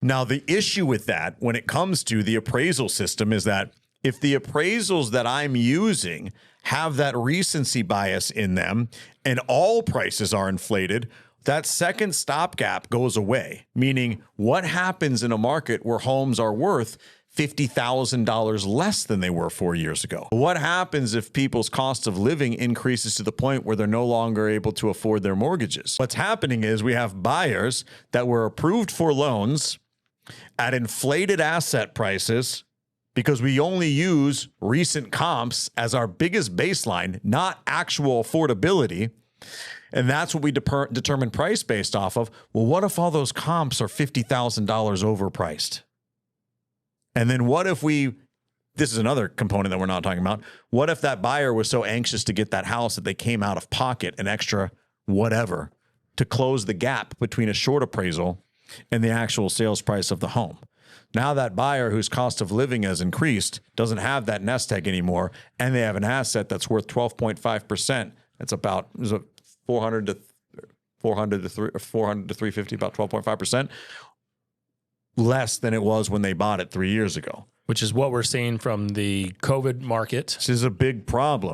Now, the issue with that when it comes to the appraisal system is that if the appraisals that I'm using have that recency bias in them and all prices are inflated, that second stopgap goes away. Meaning, what happens in a market where homes are worth $50,000 less than they were 4 years ago? What happens if people's cost of living increases to the point where they're no longer able to afford their mortgages? What's happening is we have buyers that were approved for loans at inflated asset prices because we only use recent comps as our biggest baseline, not actual affordability. And that's what we determine price based off of. Well, what if all those comps are $50,000 overpriced? And then what if this is another component that we're not talking about. What if that buyer was so anxious to get that house that they came out of pocket an extra whatever to close the gap between a short appraisal and the actual sales price of the home? Now that buyer whose cost of living has increased doesn't have that nest egg anymore, and they have an asset that's worth 12.5%. That's about 400 to 350, about 12.5%. Less than it was when they bought it 3 years ago. Which is what we're seeing from the COVID market. This is a big problem.